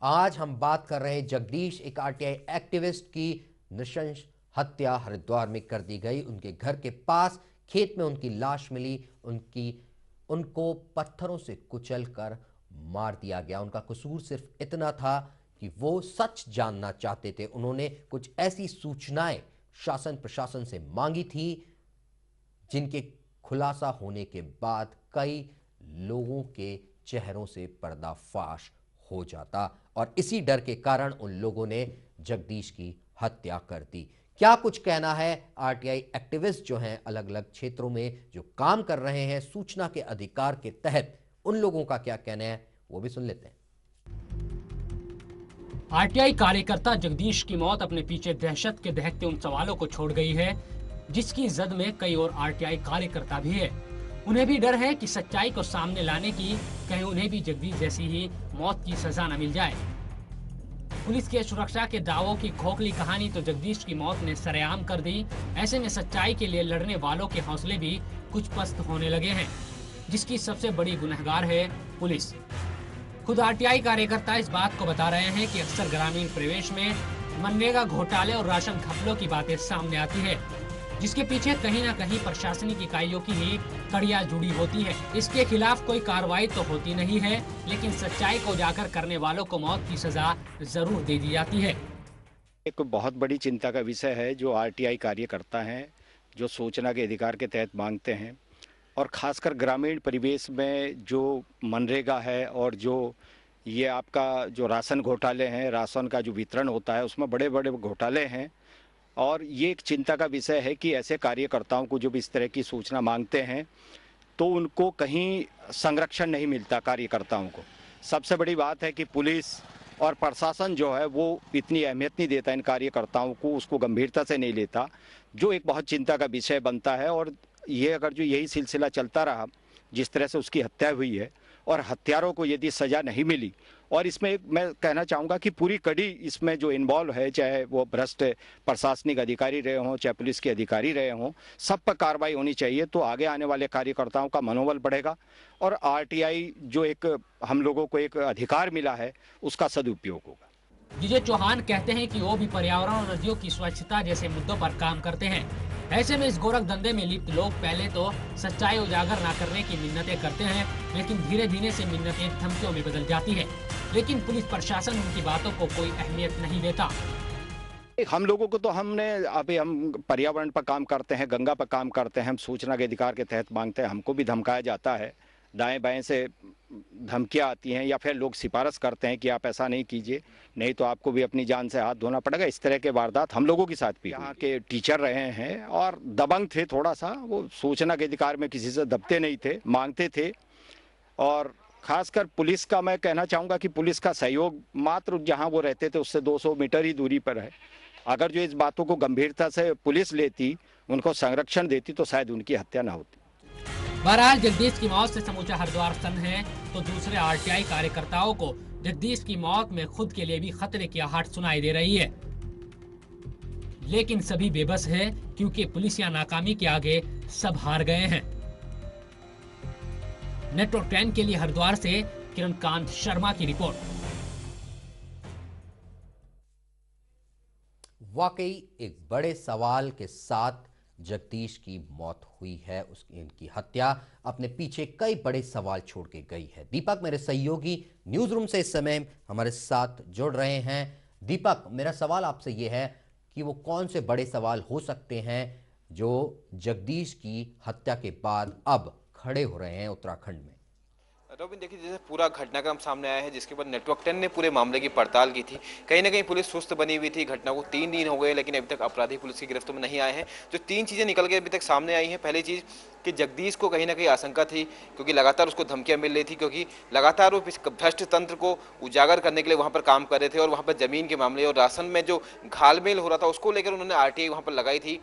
आज हम बात कर रहे हैं जगदीश, एक आरटीआई एक्टिविस्ट की नृशंस हत्या हरिद्वार में कर दी गई। उनके घर के पास खेत में उनकी लाश मिली। उनको पत्थरों से कुचलकर मार दिया गया। उनका कसूर सिर्फ इतना था कि वो सच जानना चाहते थे। उन्होंने कुछ ऐसी सूचनाएं शासन प्रशासन से मांगी थी जिनके खुलासा होने के बाद कई लोगों के चेहरों से पर्दाफाश हो जाता और इसी डर के कारण उन लोगों ने जगदीश की हत्या कर दी। क्या कुछ कहना है आरटीआई एक्टिविस्ट जो हैं अलग अलग क्षेत्रों में जो काम कर रहे हैं सूचना के अधिकार के तहत, उन लोगों का क्या कहना है वो भी सुन लेते हैं। आरटीआई कार्यकर्ता जगदीश की मौत अपने पीछे दहशत के दहकते उन सवालों को छोड़ गई है जिसकी जद में कई और आरटीआई कार्यकर्ता भी है। उन्हें भी डर है कि सच्चाई को सामने लाने की कहीं उन्हें भी जगदीश जैसी ही मौत की सजा न मिल जाए। पुलिस के सुरक्षा के दावों की खोखली कहानी तो जगदीश की मौत ने सरेआम कर दी। ऐसे में सच्चाई के लिए लड़ने वालों के हौसले भी कुछ पस्त होने लगे हैं, जिसकी सबसे बड़ी गुनहगार है पुलिस। खुद आरटीआई कार्यकर्ता इस बात को बता रहे हैं कि अक्सर ग्रामीण परिवेश में मनरेगा घोटाले और राशन घपलों की बातें सामने आती है, जिसके पीछे कहीं न कहीं प्रशासनिक इकाइयों की ही कड़ियां जुड़ी होती है। इसके खिलाफ कोई कार्रवाई तो होती नहीं है, लेकिन सच्चाई को उजागर करने वालों को मौत की सजा जरूर दे दी जाती है। एक बहुत बड़ी चिंता का विषय है जो आरटीआई कार्यकर्ता हैं, जो सूचना के अधिकार के तहत मांगते हैं, और खासकर ग्रामीण परिवेश में जो मनरेगा है और जो ये आपका जो राशन घोटाले हैं, राशन का जो वितरण होता है उसमें बड़े बड़े घोटाले हैं। और ये एक चिंता का विषय है कि ऐसे कार्यकर्ताओं को जब इस तरह की सूचना मांगते हैं तो उनको कहीं संरक्षण नहीं मिलता। कार्यकर्ताओं को सबसे बड़ी बात है कि पुलिस और प्रशासन जो है वो इतनी अहमियत नहीं देता इन कार्यकर्ताओं को, उसको गंभीरता से नहीं लेता, जो एक बहुत चिंता का विषय बनता है। और ये अगर जो यही सिलसिला चलता रहा जिस तरह से उसकी हत्या हुई है और हत्यारों को यदि सजा नहीं मिली, और इसमें एक मैं कहना चाहूँगा कि पूरी कड़ी इसमें जो इन्वॉल्व है, चाहे वो भ्रष्ट प्रशासनिक अधिकारी रहे हों, चाहे पुलिस के अधिकारी रहे हों, सब पर कार्रवाई होनी चाहिए। तो आगे आने वाले कार्यकर्ताओं का मनोबल बढ़ेगा और आरटीआई जो एक हम लोगों को एक अधिकार मिला है उसका सदुपयोग होगा। विजय चौहान कहते हैं कि वो भी पर्यावरण और नदियों की स्वच्छता जैसे मुद्दों पर काम करते हैं। ऐसे में इस गोरख धंधे में लिप्त लोग पहले तो सच्चाई उजागर न करने की मिन्नतें करते हैं, लेकिन धीरे धीरे से मिन्नतें धमकियों में बदल जाती है। लेकिन पुलिस प्रशासन उनकी बातों को कोई अहमियत नहीं देता। हम लोगों को तो हम पर्यावरण पर काम करते हैं, गंगा पर काम करते हैं, हम सूचना के अधिकार के तहत मांगते हैं, हमको भी धमकाया जाता है, दाएं बाएं से धमकियां आती हैं या फिर लोग सिफारिश करते हैं कि आप ऐसा नहीं कीजिए, नहीं तो आपको भी अपनी जान से हाथ धोना पड़ेगा। इस तरह के वारदात हम लोगों के साथ भी। यहाँ के टीचर रहे हैं और दबंग थे थोड़ा सा, वो सूचना के अधिकार में किसी से दबते नहीं थे, मांगते थे। और खासकर पुलिस का मैं कहना चाहूँगा कि पुलिस का सहयोग मात्र जहाँ वो रहते थे उससे 200 मीटर ही दूरी पर है। अगर जो इस बातों को गंभीरता से पुलिस लेती, उनको संरक्षण देती, तो शायद उनकी हत्या ना होती। बहरहाल जगदीश की मौत से समूचा हरिद्वार स्तब्ध है, तो दूसरे आरटीआई कार्यकर्ताओं को जगदीश की मौत में खुद के लिए भी खतरे की आहट सुनाई दे रही है। लेकिन सभी बेबस है क्योंकि पुलिस या नाकामी के आगे सब हार गए हैं। नेटवर्क 10 के लिए हरिद्वार से किरणकांत शर्मा की रिपोर्ट। वाकई एक बड़े सवाल के साथ जगदीश की मौत हुई है। इनकी हत्या अपने पीछे कई बड़े सवाल छोड़ के गई है। दीपक मेरे सहयोगी न्यूज रूम से इस समय हमारे साथ जुड़ रहे हैं। दीपक, मेरा सवाल आपसे यह है कि वो कौन से बड़े सवाल हो सकते हैं जो जगदीश की हत्या के बाद अब खड़े हो रहे हैं उत्तराखंड में? रोबिन, देखिए, जैसे पूरा घटनाक्रम सामने आया है जिसके बाद नेटवर्क 10 ने पूरे मामले की पड़ताल की थी। कहीं ना कहीं पुलिस सुस्त बनी हुई थी। घटना को 3 दिन हो गए लेकिन अभी तक अपराधी पुलिस की गिरफ्त में नहीं आए हैं। जो 3 चीज़ें निकल के अभी तक सामने आई हैं, पहली चीज़ कि जगदीश को कहीं ना कहीं आशंका थी क्योंकि लगातार उसको धमकियां मिल रही थी, क्योंकि लगातार वो भ्रष्ट तंत्र को उजागर करने के लिए वहाँ पर काम कर रहे थे और वहाँ पर जमीन के मामले और राशन में जो घालमेल हो रहा था उसको लेकर उन्होंने आरटीआई वहाँ पर लगाई थी।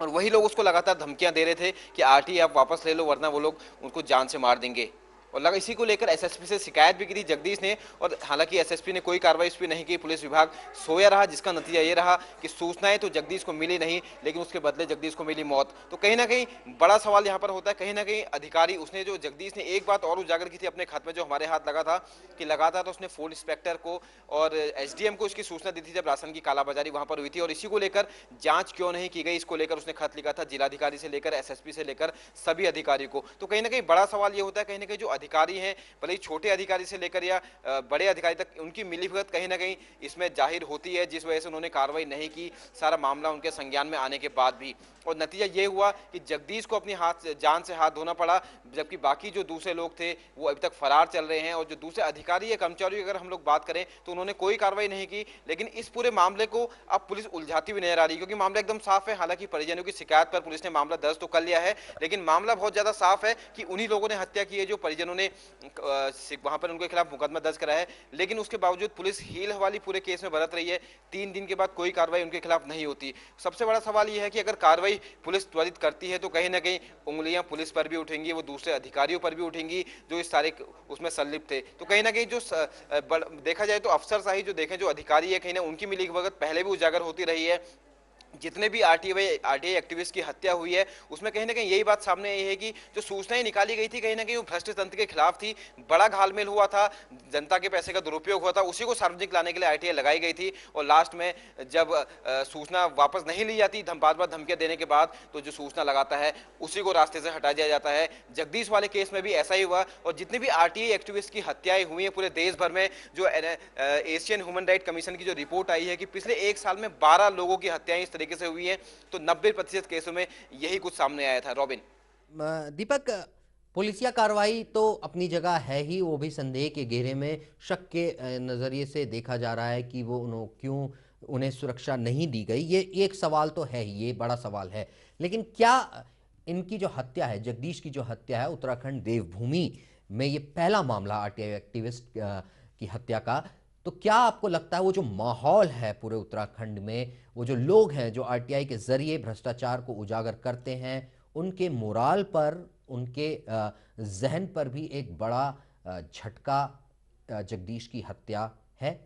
और वही लोग उसको लगातार धमकियां दे रहे थे कि आरटीआई आप वापस ले लो वरना वो लोग उनको जान से मार देंगे। और लगा इसी को लेकर एसएसपी से शिकायत भी की थी जगदीश ने, और हालांकि एसएसपी ने कोई कार्रवाई इस पर नहीं की। पुलिस विभाग सोया रहा, जिसका नतीजा ये रहा कि सूचनाएं तो जगदीश को मिली नहीं, लेकिन उसके बदले जगदीश को मिली मौत। तो कहीं ना कहीं बड़ा सवाल यहाँ पर होता है, कहीं ना कहीं अधिकारी, उसने जो जगदीश ने एक बात और उजागर की थी अपने खत में जो हमारे हाथ लगा था, कि लगातार तो उसने फूड इंस्पेक्टर को और एसडीएम को इसकी सूचना दी थी जब राशन की कालाबाजारी वहां पर हुई थी, और इसी को लेकर जांच क्यों नहीं की गई, इसको लेकर उसने खत लिखा था जिलाधिकारी से लेकर एसएसपी से लेकर सभी अधिकारियों को। तो कहीं ना कहीं बड़ा सवाल ये होता है, कहीं ना कहीं जो अधिकारी हैं, भले ही छोटे अधिकारी से लेकर या बड़े अधिकारी तक, उनकी मिलीभगत कहीं ना कहीं इसमें जाहिर होती है, जिस वजह से उन्होंने कार्रवाई नहीं की, सारा मामला उनके संज्ञान में आने के बाद भी। और नतीजा ये हुआ कि जगदीश को अपनी जान से हाथ धोना पड़ा, जबकि बाकी जो दूसरे लोग थे वो अभी तक फरार चल रहे हैं। और जो दूसरे अधिकारी या कर्मचारी अगर हम लोग बात करें तो उन्होंने कोई कार्रवाई नहीं की। लेकिन इस पूरे मामले को अब पुलिस उलझाती हुई नजर आ रही है, क्योंकि मामला एकदम साफ है। हालांकि परिजनों की शिकायत पर पुलिस ने मामला दर्ज तो कर लिया है, लेकिन मामला बहुत ज्यादा साफ है कि उन्हीं लोगों ने हत्या की है जो परिजनों ने वहां पर उनके खिलाफ मुकदमा दर्ज कराया है। लेकिन उसके बावजूद पुलिस हील हवाली पूरे केस में बरत रही है। 3 दिन के बाद कोई कार्रवाई उनके खिलाफ नहीं होती। सबसे बड़ा सवाल यह है कि अगर कार्रवाई पुलिस त्वरित करती है तो कहीं ना कहीं उंगलियां पुलिस पर भी उठेंगी, वो दूसरे अधिकारियों पर भी उठेंगी जो इस सारे उसमें संलिप्त थे। तो कहीं ना कहीं जो देखा जाए तो अफसरशाही जो देखें, जो अधिकारी है, कहीं ना उनकी मिलीभगत पहले भी उजागर होती रही है। जितने भी आरटीआई एक्टिविस्ट की हत्या हुई है उसमें कहीं ना कहीं यही बात सामने आई है कि जो सूचनाएं निकाली गई थी कहीं ना कहीं वो भ्रष्ट तंत्र के खिलाफ थी। बड़ा घालमेल हुआ था, जनता के पैसे का दुरुपयोग हुआ था, उसी को सार्वजनिक लाने के लिए आरटीआई लगाई गई थी। और लास्ट में जब सूचना वापस नहीं ली जाती, बार बार धमकियां देने के बाद, तो जो सूचना लगाता है उसी को रास्ते से हटा दिया जाता है। जगदीश वाले केस में भी ऐसा ही हुआ। और जितने भी आरटीआई एक्टिविस्ट की हत्याएं हुई हैं पूरे देश भर में, जो एशियन ह्यूमन राइट कमीशन की जो रिपोर्ट आई है कि पिछले 1 साल में 12 लोगों की हत्याएं इस तरीके से हुई है, तो 90% केसों में यही कुछ सामने आया था। रॉबिन, दीपक, पुलिसिया कार्रवाई तो अपनी जगह है ही, वो भी संदेह के घेरे में, शक के नजरिए से देखा जा रहा है कि वो क्यों उन्हें सुरक्षा नहीं दी गई। ये एक सवाल तो है ही, ये बड़ा सवाल है। लेकिन क्या इनकी जो हत्या है, जगदीश की जो हत्या है, उत्तराखंड देवभूमि में ये पहला मामला आरटीआई एक्टिविस्ट की हत्या का, तो क्या आपको लगता है वो जो माहौल है पूरे उत्तराखंड में, वो जो लोग हैं जो आरटीआई के जरिए भ्रष्टाचार को उजागर करते हैं, उनके मोराल पर, उनके जहन पर भी एक बड़ा झटका जगदीश की हत्या है?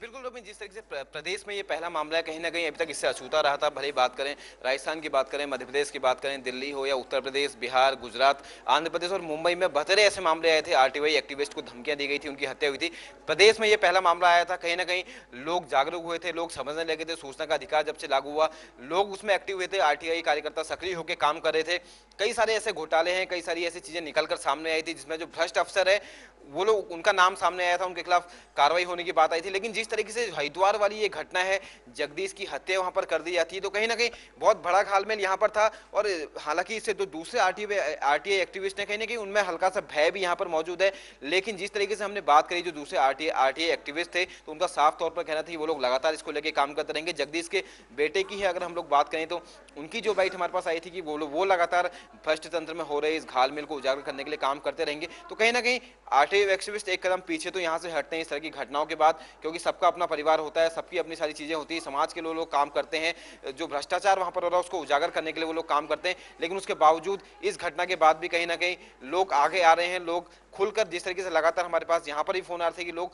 बिल्कुल रोबिन, जिस तरीके से प्रदेश में ये पहला मामला है, कहीं ना कहीं अभी तक इससे अछूता रहा था। भले ही बात करें राजस्थान की, बात करें मध्य प्रदेश की, बात करें दिल्ली हो या उत्तर प्रदेश, बिहार, गुजरात, आंध्र प्रदेश और मुंबई में बहतरे ऐसे मामले आए थे। आरटीआई एक्टिविस्ट को धमकियां दी गई थी, उनकी हत्या हुई थी। प्रदेश में ये पहला मामला आया था। कहीं ना कहीं लोग जागरूक हुए थे, लोग समझने लगे थे। सूचना का अधिकार जब से लागू हुआ, लोग उसमें एक्टिव हुए थे। आरटीआई कार्यकर्ता सक्रिय होकर काम कर रहे थे। कई सारे ऐसे घोटाले हैं, कई सारी ऐसी चीजें निकलकर सामने आई थी जिसमें जो भ्रष्ट अफसर है वो लोग, उनका नाम सामने आया था, उनके खिलाफ कार्रवाई होने की बात आई थी। लेकिन जिस तरीके से हरिद्वार वाली ये घटना है, जगदीश की हत्या वहां पर कर दी जाती है, तो कहीं ना कहीं बहुत बड़ा घालमेल यहां पर था। और हालांकि इससे तो दूसरे आरटीआई एक्टिविस्ट ने, कहीं ना कहीं उनमें हल्का सा भय भी यहां पर मौजूद है। लेकिन जिस तरीके से हमने बात करी, जो दूसरे आरटीआई एक्टिविस्ट थे, तो उनका साफ तौर पर कहना था कि वो लोग लगातार इसको लेकर काम करते रहेंगे। जगदीश के बेटे की है अगर हम लोग बात करें तो उनकी जो बाइट हमारे पास आई थी कि वो लगातार भ्रष्ट तंत्र में हो रहे इस घालमेल को उजागर करने के लिए काम करते रहेंगे। तो कहीं ना कहीं आरटीआई एक्टिविस्ट एक कदम पीछे तो यहाँ से हटते हैं इस तरह की घटनाओं के बाद, क्योंकि सबका अपना परिवार होता है, सबकी अपनी सारी चीजें होती है। समाज के लोग काम करते हैं, जो भ्रष्टाचार वहां पर हो रहा है उसको उजागर करने के लिए वो लोग काम करते हैं। लेकिन उसके बावजूद इस घटना के बाद भी कहीं ना कहीं लोग आगे आ रहे हैं, लोग खुलकर, जिस तरीके से लगातार हमारे पास यहाँ पर ही फोन आ रहे थे कि लोग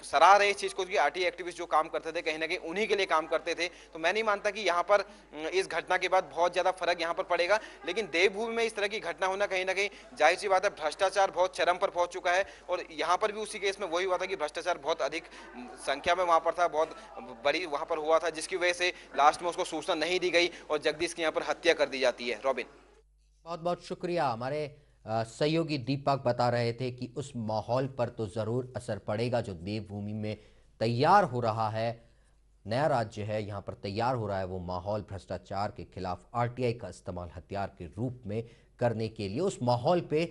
सराह रहे इस चीज को कि आरटीआई एक्टिविस्ट जो काम करते थे कहीं ना कहीं उन्हीं के लिए काम करते थे। तो मैं नहीं मानता कि यहाँ पर इस घटना के बाद बहुत ज्यादा फर्क यहाँ पर पड़ेगा। लेकिन देवभूमि में इस तरह की घटना होना कहीं ना कहीं जाहिर सी बात है, भ्रष्टाचार बहुत चरम पर पहुंच चुका है। और यहाँ पर भी उसी केस में वही हुआ था कि भ्रष्टाचार बहुत अधिक संख्या में वहां पर था, बहुत बड़ी वहां पर हुआ था, जिसकी वजह से लास्ट में उसको सूचना नहीं दी गई और जगदीश की यहाँ पर हत्या कर दी जाती है। रॉबिन, बहुत बहुत शुक्रिया। हमारे सहयोगी दीपक बता रहे थे कि उस माहौल पर तो ज़रूर असर पड़ेगा जो देवभूमि में तैयार हो रहा है, नया राज्य है, यहाँ पर तैयार हो रहा है वो माहौल भ्रष्टाचार के खिलाफ आरटीआई का इस्तेमाल हथियार के रूप में करने के लिए। उस माहौल पे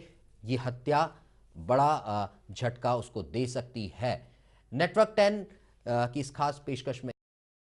ये हत्या बड़ा झटका उसको दे सकती है। नेटवर्क 10 की इस खास पेशकश में